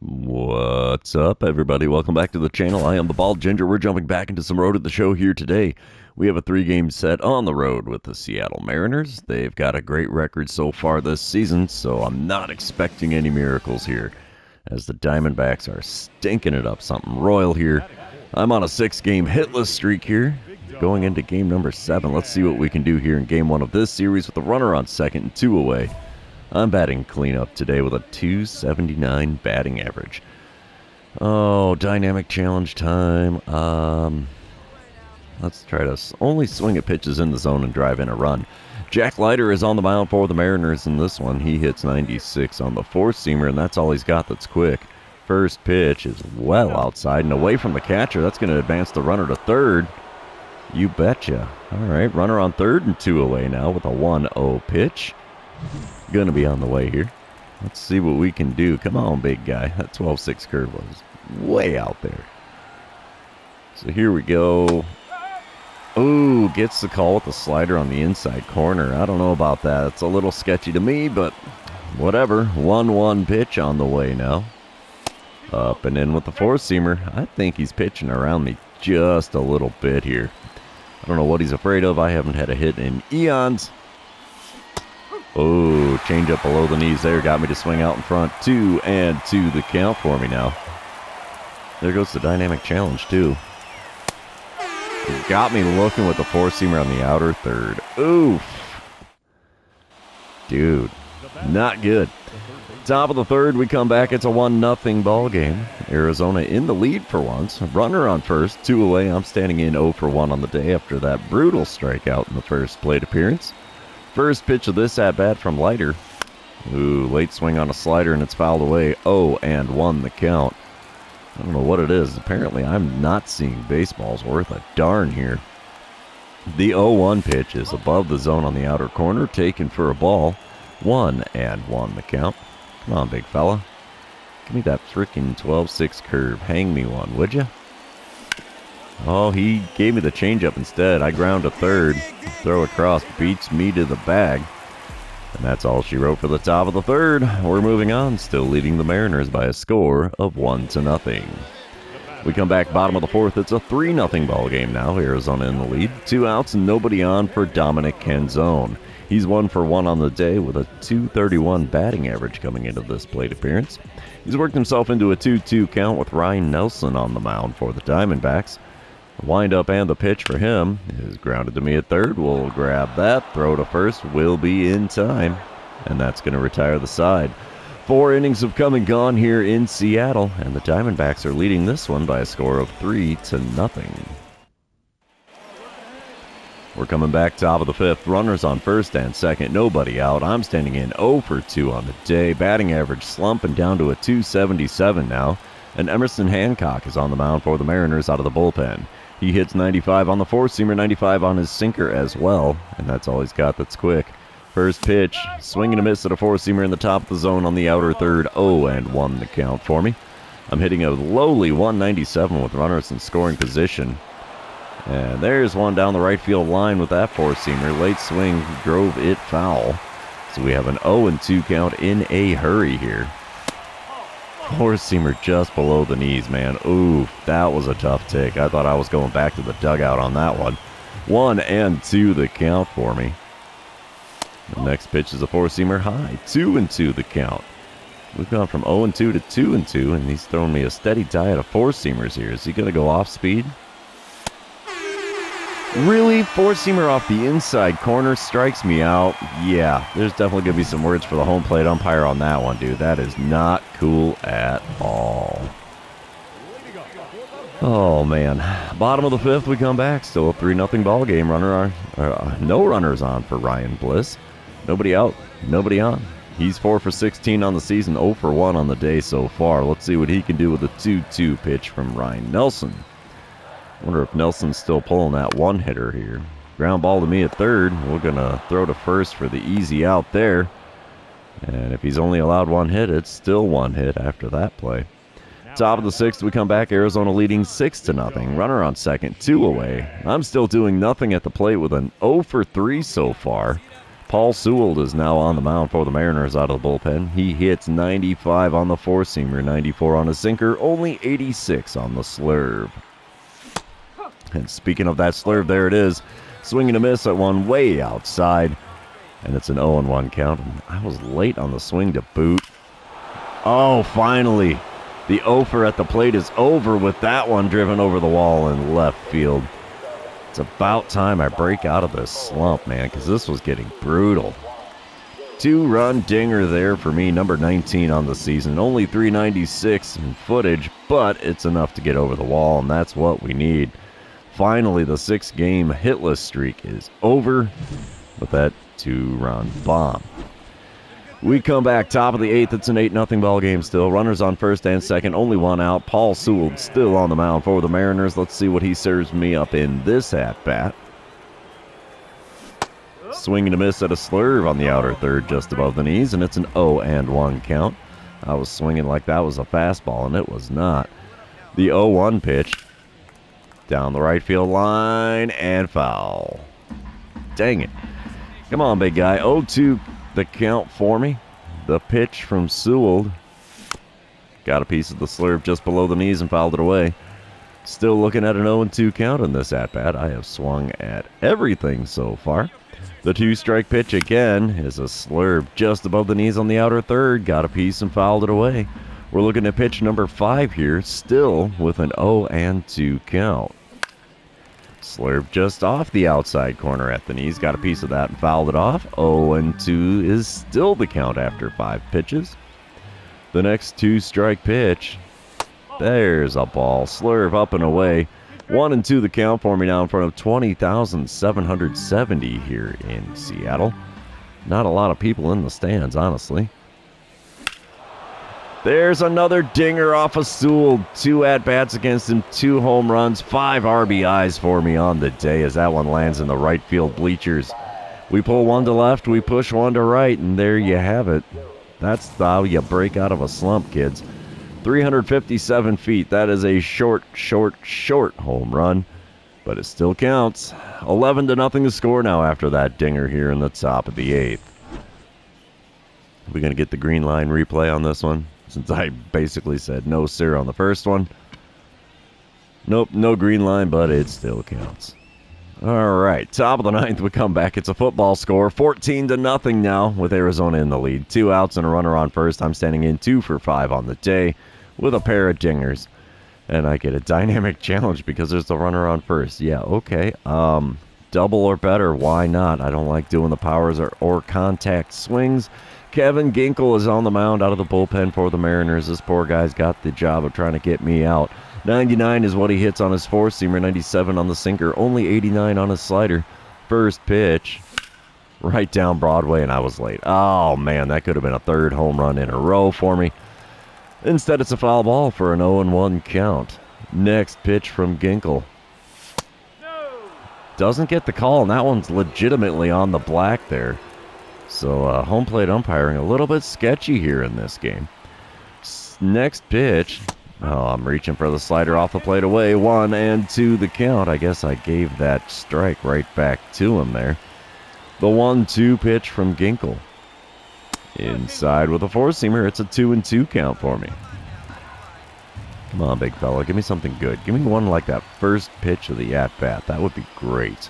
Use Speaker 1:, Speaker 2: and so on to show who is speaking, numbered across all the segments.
Speaker 1: What's up, everybody? Welcome back to the channel. I am the Bald Ginger. We're jumping back into some Road at the Show here today. We have a 3-game set on the road with the Seattle Mariners. They've got a great record so far this season, so I'm not expecting any miracles here, as the Diamondbacks are stinking it up something royal here. I'm on a 6-game hitless streak here, going into game number 7. Let's see what we can do here in game 1 of this series with a runner on second and 2 away. I'm batting cleanup today with a .279 batting average. Oh, dynamic challenge time. Let's try to only swing at pitches in the zone and drive in a run. Jack Leiter is on the mound for the Mariners in this one. He hits 96 on the four-seamer, and that's all he's got that's quick. First pitch is well outside and away from the catcher. That's going to advance the runner to third. You betcha. All right, runner on third and 2 away now with a 1-0 pitch. Going to be on the way here. Let's see what we can do. Come on, big guy. That 12-6 curve was way out there. So here we go. Ooh, gets the call with the slider on the inside corner. I don't know about that. It's a little sketchy to me, but whatever. 1-1 pitch on the way now. Up and in with the four-seamer. I think he's pitching around me just a little bit here. I don't know what he's afraid of. I haven't had a hit in eons. Oh, change up below the knees there. Got me to swing out in front. 2-2 the count for me now. There goes the dynamic challenge, too. Got me looking with the four-seamer on the outer third. Oof. Dude, not good. Top of the third, we come back. It's a 1-0 ball game. Arizona in the lead for once. Runner on first, 2 away. I'm standing in 0 for 1 on the day after that brutal strikeout in the first plate appearance. First pitch of this at-bat from Leiter. Ooh, late swing on a slider, and it's fouled away. 0-1 the count. I don't know what it is. Apparently, I'm not seeing baseball's worth a darn here. The 0-1 pitch is above the zone on the outer corner, taken for a ball. 1-1 the count. Come on, big fella. Give me that freaking 12-6 curve. Hang me one, would you? Oh, he gave me the changeup instead. I ground to third. Throw across beats me to the bag. And that's all she wrote for the top of the third. We're moving on, still leading the Mariners by a score of 1-0. We come back bottom of the fourth. It's a 3-0 ball game now. Arizona in the lead. 2 outs and nobody on for Dominic Canzone. He's 1 for 1 on the day with a .231 batting average coming into this plate appearance. He's worked himself into a 2-2 count with Ryan Nelson on the mound for the Diamondbacks. The windup and the pitch for him is grounded to me at third. We'll grab that. Throw to first will be in time. And that's going to retire the side. 4 innings have come and gone here in Seattle. And the Diamondbacks are leading this one by a score of 3-0. We're coming back top of the fifth. Runners on first and second. Nobody out. I'm standing in 0 for 2 on the day. Batting average slumping down to a .277 now. And Emerson Hancock is on the mound for the Mariners out of the bullpen. He hits 95 on the four-seamer, 95 on his sinker as well. And that's all he's got that's quick. First pitch, swing and a miss at a four-seamer in the top of the zone on the outer third. 0-1 the count for me. I'm hitting a lowly 197 with runners in scoring position. And there's one down the right field line with that four-seamer. Late swing drove it foul. So we have an 0-2 count in a hurry here. Four-seamer just below the knees, man. Ooh, that was a tough take. I thought I was going back to the dugout on that one. 1-2 the count for me. The next pitch is a four-seamer high. 2-2 the count. We've gone from 0-2 to 2-2, and he's throwing me a steady diet of four-seamers here. Is he going to go off speed? Really? Four-seamer off the inside corner strikes me out. Yeah, there's definitely going to be some words for the home plate umpire on that one, dude. That is not cool at all. Oh, man. Bottom of the fifth, we come back. Still a 3-0 ball game. No runners on for Ryan Bliss. Nobody out. Nobody on. He's 4 for 16 on the season, 0 for 1 on the day so far. Let's see what he can do with a 2-2 pitch from Ryan Nelson. Wonder if Nelson's still pulling that one-hitter here. Ground ball to me at third. We're going to throw to first for the easy out there. And if he's only allowed one hit, it's still one hit after that play. Top of the sixth, we come back. Arizona leading 6-0. Runner on second, 2 away. I'm still doing nothing at the plate with an 0 for 3 so far. Paul Sewell is now on the mound for the Mariners out of the bullpen. He hits 95 on the four-seamer, 94 on a sinker, only 86 on the slurve. And speaking of that slurve, there it is. Swing and a miss at one way outside. And it's an 0-1 count. And I was late on the swing to boot. Oh, finally. The offer at the plate is over with that one driven over the wall in left field. It's about time I break out of this slump, man, because this was getting brutal. 2-run dinger there for me, number 19 on the season. Only 396 in footage, but it's enough to get over the wall, and that's what we need. Finally, the 6-game hitless streak is over with that 2-run bomb. We come back top of the 8th. It's an 8-0 ball game still. Runners on first and second, only one out. Paul Sewell still on the mound for the Mariners. Let's see what he serves me up in this at-bat. Swing and a miss at a slurve on the outer third just above the knees, and it's an 0-1 count. I was swinging like that was a fastball, and it was not. The 0-1 pitch down the right field line and foul. Dang it. Come on, big guy. 0-2 the count for me. The pitch from Sewell got a piece of the slurve just below the knees and fouled it away. Still looking at an 0-2 count in this at-bat. I have swung at everything so far. The 2-strike pitch again is a slurve just above the knees on the outer third. Got a piece and fouled it away. We're looking at pitch number 5 here, still with an 0-2 count. Slurve just off the outside corner at the knees. Got a piece of that and fouled it off. 0-2 is still the count after 5 pitches. The next 2-strike pitch. There's a ball. Slurve up and away. 1-2 the count for me now in front of 20,770 here in Seattle. Not a lot of people in the stands, honestly. There's another dinger off of Sewell. 2 at-bats against him, 2 home runs, 5 RBIs for me on the day as that one lands in the right field bleachers. We pull one to left, we push one to right, and there you have it. That's how you break out of a slump, kids. 357 feet. That is a short home run, but it still counts. 11-0 the score now after that dinger here in the top of the 8th. We're going to get the green line replay on this one, since I basically said no sir on the first one. Nope, no green line, but it still counts. All right, top of the 9th, we come back. It's a football score, 14-0 now with Arizona in the lead. 2 outs and a runner on first. I'm standing in 2 for 5 on the day with a pair of dingers. And I get a dynamic challenge because there's a runner on first. Yeah, okay. Double or better, why not? I don't like doing the powers or contact swings. Kevin Ginkel is on the mound out of the bullpen for the Mariners. This poor guy's got the job of trying to get me out. 99 is what he hits on his four-seamer, 97 on the sinker, only 89 on his slider. First pitch, right down Broadway, and I was late. Oh, man, that could have been a 3rd home run in a row for me. Instead, it's a foul ball for an 0-1 count. Next pitch from Ginkel. Doesn't get the call, and that one's legitimately on the black there. So home plate umpiring a little bit sketchy here in this game. Next pitch. Oh, I'm reaching for the slider off the plate away. 1-2 the count. I guess I gave that strike right back to him there. The 1-2 pitch from Ginkel. Inside with a four-seamer. It's a 2-2 count for me. Come on, big fella. Give me something good. Give me one like that first pitch of the at-bat. That would be great.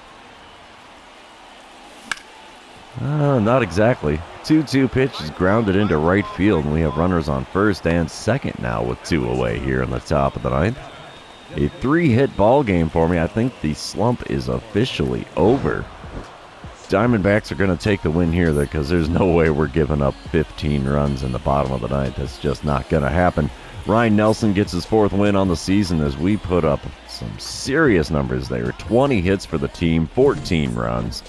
Speaker 1: Not exactly. 2-2 pitch is grounded into right field, and we have runners on first and second now with 2 away here in the top of the 9th. A 3-hit ball game for me. I think the slump is officially over. Diamondbacks are going to take the win here because there's no way we're giving up 15 runs in the bottom of the 9th. That's just not going to happen. Ryan Nelson gets his 4th win on the season as we put up some serious numbers there. 20 hits for the team, 14 runs.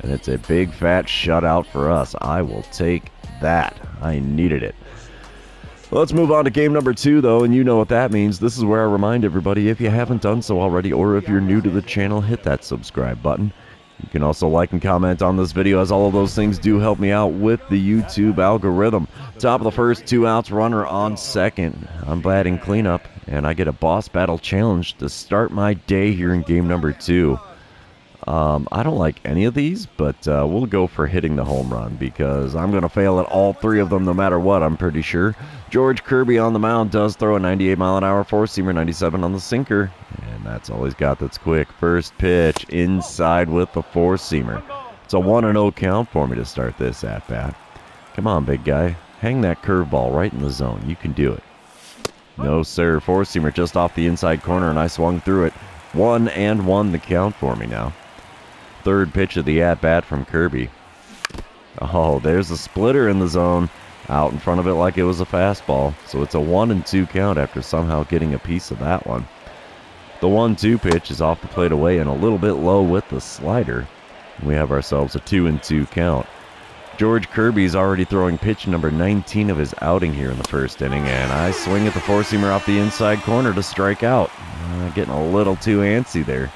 Speaker 1: And it's a big fat shutout for us. I will take that. I needed it. Let's move on to game number 2, though, and you know what that means. This is where I remind everybody, if you haven't done so already, or if you're new to the channel, hit that subscribe button. You can also like and comment on this video, as all of those things do help me out with the YouTube algorithm. Top of the first, 2 outs, runner on second. I'm batting cleanup, and I get a boss battle challenge to start my day here in game number 2. I don't like any of these, but we'll go for hitting the home run because I'm going to fail at all three of them no matter what, I'm pretty sure. George Kirby on the mound does throw a 98-mile-an-hour four-seamer, 97 on the sinker, and that's all he's got that's quick. First pitch inside with the four-seamer. It's a 1-0 count for me to start this at-bat. Come on, big guy. Hang that curveball right in the zone. You can do it. No, sir. Four-seamer just off the inside corner, and I swung through it. 1-1 the count for me now. Third pitch of the at-bat from Kirby. Oh, there's a splitter in the zone. Out in front of it like it was a fastball. So it's a 1-2 count after somehow getting a piece of that one. The 1-2 pitch is off the plate away and a little bit low with the slider. We have ourselves a 2-2 count. George Kirby's already throwing pitch number 19 of his outing here in the first inning, and I swing at the four-seamer off the inside corner to strike out. Getting a little too antsy there.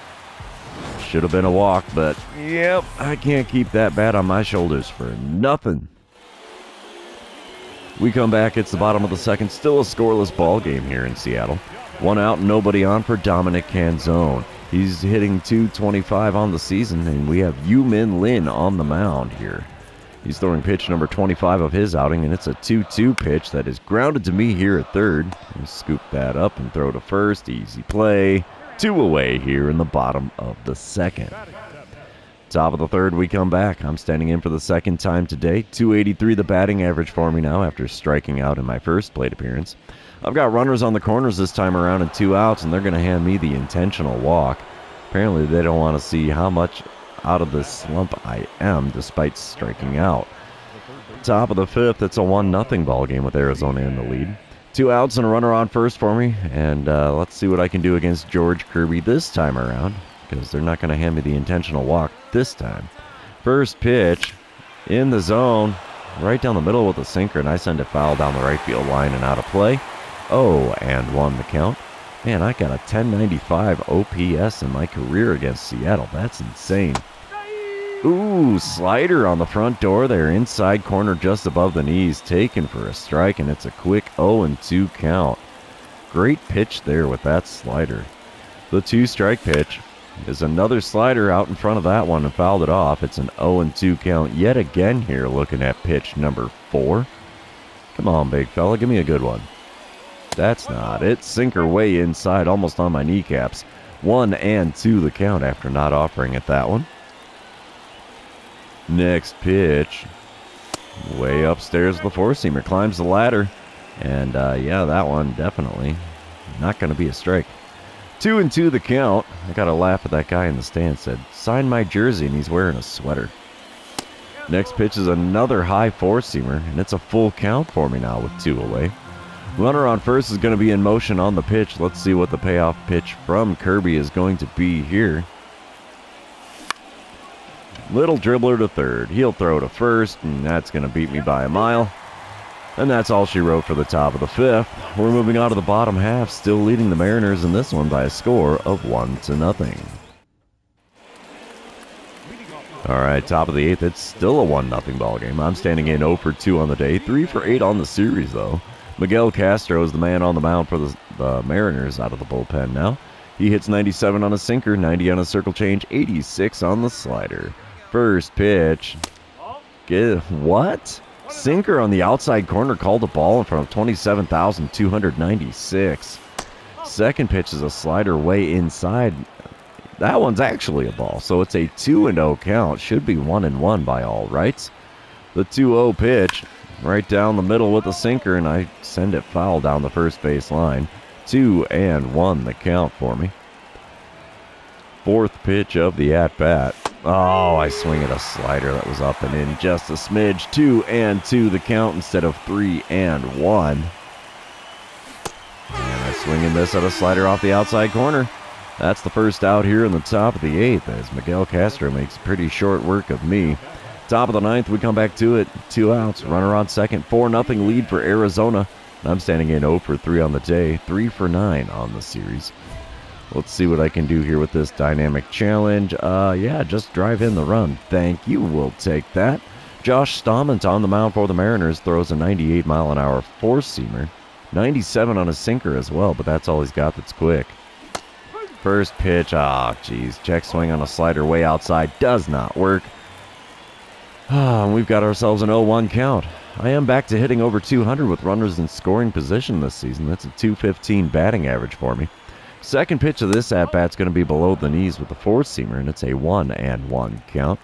Speaker 1: Should have been a walk, but yep, I can't keep that bat on my shoulders for nothing. We come back, it's the bottom of the second, still a scoreless ball game here in Seattle. One out, nobody on for Dominic Canzone. He's hitting .225 on the season, and we have Yu-Min Lin on the mound here. He's throwing pitch number 25 of his outing, and it's a 2-2 pitch that is grounded to me here at third. We scoop that up and throw to first. Easy play. 2 away here in the bottom of the second. Top of the third, we come back. I'm standing in for the second time today. .283 the batting average for me now after striking out in my first plate appearance. I've got runners on the corners this time around and 2 outs, and they're going to hand me the intentional walk. Apparently they don't want to see how much out of the slump I am despite striking out. Top of the fifth, it's a 1-0 ball game with Arizona in the lead. 2 outs and a runner on first for me, and let's see what I can do against George Kirby this time around, because they're not going to hand me the intentional walk this time. First pitch in the zone, right down the middle with a sinker, and I send it foul down the right field line and out of play. 0-1 the count. Man, I got a 1095 OPS in my career against Seattle. That's insane. Ooh, slider on the front door there, inside corner just above the knees, taken for a strike, and it's a quick 0-2 count. Great pitch there with that slider. The 2-strike pitch is another slider out in front of that one and fouled it off. It's an 0-2 count yet again here, looking at pitch number 4. Come on, big fella, give me a good one. That's not it. Sinker way inside, almost on my kneecaps. 1-2 the count after not offering it that one. Next pitch, way upstairs, the four-seamer climbs the ladder, and yeah, that one definitely not going to be a strike. 2-2 the count. I got to laugh at that guy in the stand. Said, "Sign my jersey," and he's wearing a sweater. Next pitch is another high four-seamer, and it's a full count for me now with 2 away. Runner on first is going to be in motion on the pitch. Let's see what the payoff pitch from Kirby is going to be here. Little dribbler to third. He'll throw to first, and that's going to beat me by a mile. And that's all she wrote for the top of the fifth. We're moving on to the bottom half, still leading the Mariners in this one by a score of 1-0. All right, top of the eighth, it's still a 1-0 ball game. I'm standing in 0 for 2 on the day, 3 for 8 on the series, though. Miguel Castro is the man on the mound for the Mariners out of the bullpen now. He hits 97 on a sinker, 90 on a circle change, 86 on the slider. First pitch. What? Sinker on the outside corner, called a ball in front of 27,296. Second pitch is a slider way inside. That one's actually a ball, so it's a 2-0 count. Should be 1-1 by all rights. The 2-0 pitch, right down the middle with a sinker, and I send it foul down the first base line. 2-1 the count for me. Fourth pitch of the at-bat. Oh, I swing at a slider that was up and in just a smidge. 2-2 the count instead of 3-1. And I swing and miss at a slider off the outside corner. That's the first out here in the top of the eighth as Miguel Castro makes pretty short work of me. Top of the ninth, we come back to it. 2 outs, runner on second. 4-0 lead for Arizona. I'm standing in 0 for 3 on the day, 3 for 9 on the series. Let's see what I can do here with this dynamic challenge. Yeah, just drive in the run. Thank you, we'll take that. Josh Stamment on the mound for the Mariners throws a 98-mile-an-hour four-seamer. 97 on a sinker as well, but that's all he's got that's quick. First pitch, geez. Check swing on a slider way outside. Does not work. We've got ourselves an 0-1 count. I am back to hitting over 200 with runners in scoring position this season. That's a .215 batting average for me. Second pitch of this at-bat's going to be below the knees with the four-seamer, and it's a 1-1 count.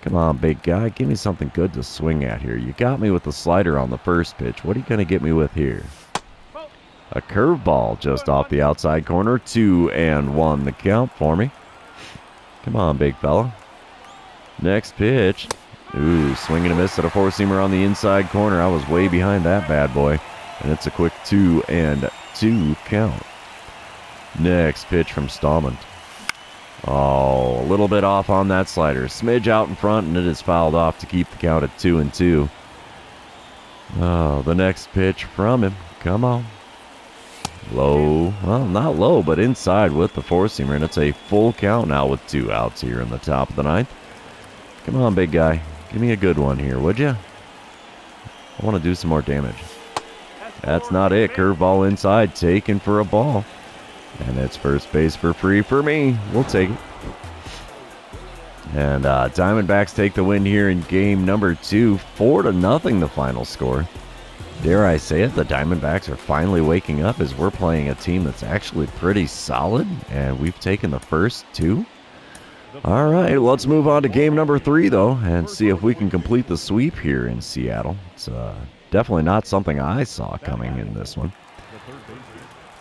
Speaker 1: Come on, big guy. Give me something good to swing at here. You got me with the slider on the first pitch. What are you going to get me with here? A curveball just off the outside corner. 2-1 the count for me. Come on, big fella. Next pitch. Ooh, swing and a miss at a four-seamer on the inside corner. I was way behind that bad boy. And it's a quick 2-2 count. Next pitch from Stallman. Oh, a little bit off on that slider. Smidge out in front, and it is fouled off to keep the count at 2-2. Oh, the next pitch from him. Come on. Low. Well, not low, but inside with the four-seamer, and it's a full count now with 2 outs here in the top of the ninth. Come on, big guy. Give me a good one here, would you? I want to do some more damage. That's not it. Curveball inside, taken for a ball. And it's first base for free for me. We'll take it. And Diamondbacks take the win here in game number 2. 4-0 the final score. Dare I say it, the Diamondbacks are finally waking up as we're playing a team that's actually pretty solid. And we've taken the first 2. All right, let's move on to game number 3, though, and see if we can complete the sweep here in Seattle. It's definitely not something I saw coming in this one.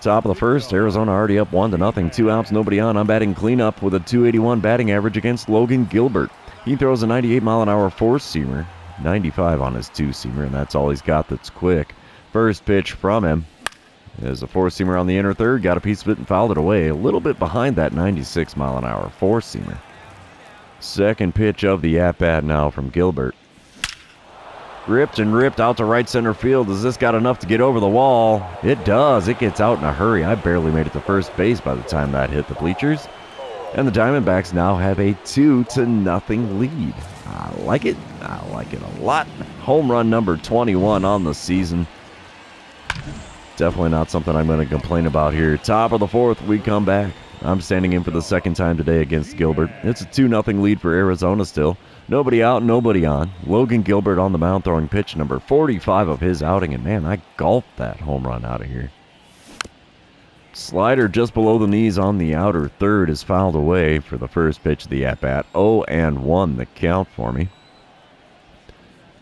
Speaker 1: Top of the first, Arizona already up 1-0. 2 outs, nobody on. I'm batting cleanup with a .281 batting average against Logan Gilbert. He throws a 98-mile-an-hour four-seamer, 95 on his two-seamer, and that's all he's got that's quick. First pitch from him is a four-seamer on the inner third. Got a piece of it and fouled it away. A little bit behind that 96-mile-an-hour four-seamer. Second pitch of the at-bat now from Gilbert. Ripped and ripped out to right center field. Has this got enough to get over the wall? It does. It gets out in a hurry. I barely made it to first base by the time that hit the bleachers. And the Diamondbacks now have a 2-0 lead. I like it. I like it a lot. Home run number 21 on the season. Definitely not something I'm going to complain about here. Top of the fourth, we come back. I'm standing in for the second time today against Gilbert. It's a 2-0 lead for Arizona still. Nobody out, nobody on. Logan Gilbert on the mound throwing pitch number 45 of his outing, and man, I gulped that home run out of here. Slider just below the knees on the outer third is fouled away for the first pitch of the at-bat. 0-1 the count for me.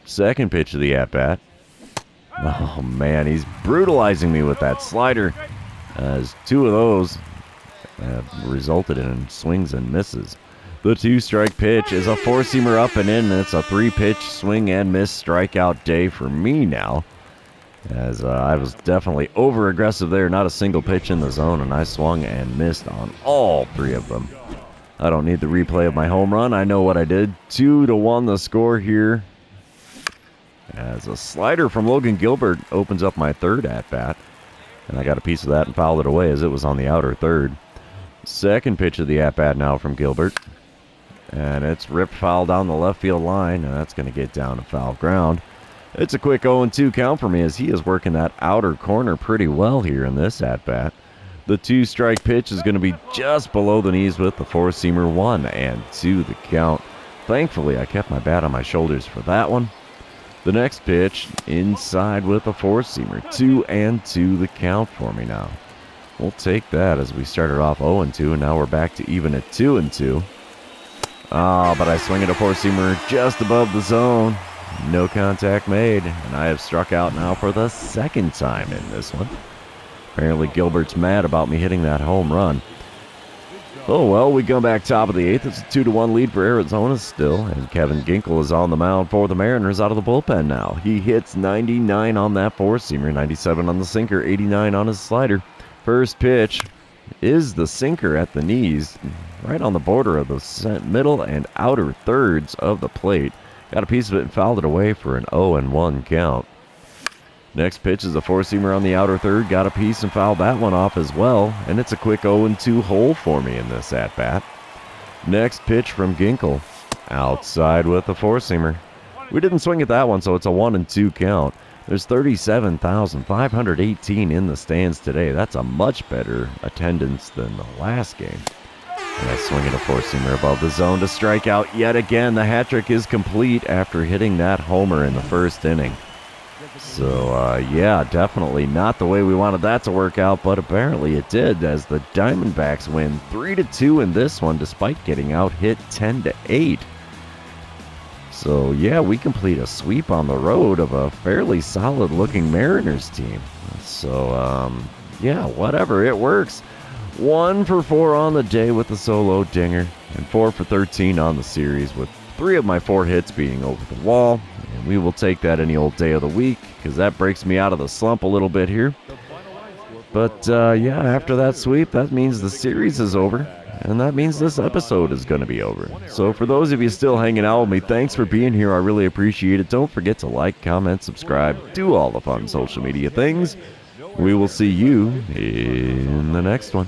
Speaker 1: Second pitch of the at-bat. Oh man, he's brutalizing me with that slider, as 2 of those have resulted in swings and misses. The 2-strike pitch is a four-seamer up and in, and it's a 3-pitch swing and miss strikeout day for me now. As I was definitely over-aggressive there, not a single pitch in the zone, and I swung and missed on all 3 of them. I don't need the replay of my home run. I know what I did. 2-1 the score here. As a slider from Logan Gilbert opens up my third at-bat, and I got a piece of that and fouled it away as it was on the outer third. Second pitch of the at-bat now from Gilbert. And it's ripped foul down the left field line, and that's going to get down to foul ground. It's a quick 0-2 count for me as he is working that outer corner pretty well here in this at-bat. The 2-strike pitch is going to be just below the knees with the four-seamer. 1-2 the count. Thankfully, I kept my bat on my shoulders for that one. The next pitch, inside with a four-seamer. 2-2 the count for me now. We'll take that as we started off 0-2, and now we're back to even at 2-2. Oh, but I swing at a four-seamer just above the zone. No contact made, and I have struck out now for the second time in this one. Apparently Gilbert's mad about me hitting that home run. Oh well, we come back top of the 8th. It's a 2-1 lead for Arizona still, and Kevin Ginkel is on the mound for the Mariners out of the bullpen now. He hits 99 on that four-seamer, 97 on the sinker, 89 on his slider. First pitch is the sinker at the knees, right on the border of the middle and outer thirds of the plate. Got a piece of it and fouled it away for an 0-1 count. Next pitch is a four-seamer on the outer third. Got a piece and fouled that one off as well, and it's a quick 0-2 hole for me in this at-bat. Next pitch from Ginkel, outside with a four-seamer. We didn't swing at that one, so it's a 1-2 count. There's 37,518 in the stands today. That's a much better attendance than the last game. And I swing at a four-seamer above the zone to strike out yet again. The hat trick is complete after hitting that homer in the first inning. So, yeah, definitely not the way we wanted that to work out, but apparently it did, as the Diamondbacks win 3-2 in this one, despite getting out hit 10-8. So, yeah, we complete a sweep on the road of a fairly solid-looking Mariners team. So, yeah, whatever, it works. 1 for 4 on the day with the solo dinger, and 4 for 13 on the series, with 3 of my 4 hits being over the wall. And we will take that any old day of the week, because that breaks me out of the slump a little bit here. But, yeah, after that sweep, that means the series is over, and that means this episode is going to be over. So for those of you still hanging out with me, thanks for being here. I really appreciate it. Don't forget to like, comment, subscribe, do all the fun social media things. We will see you in the next one.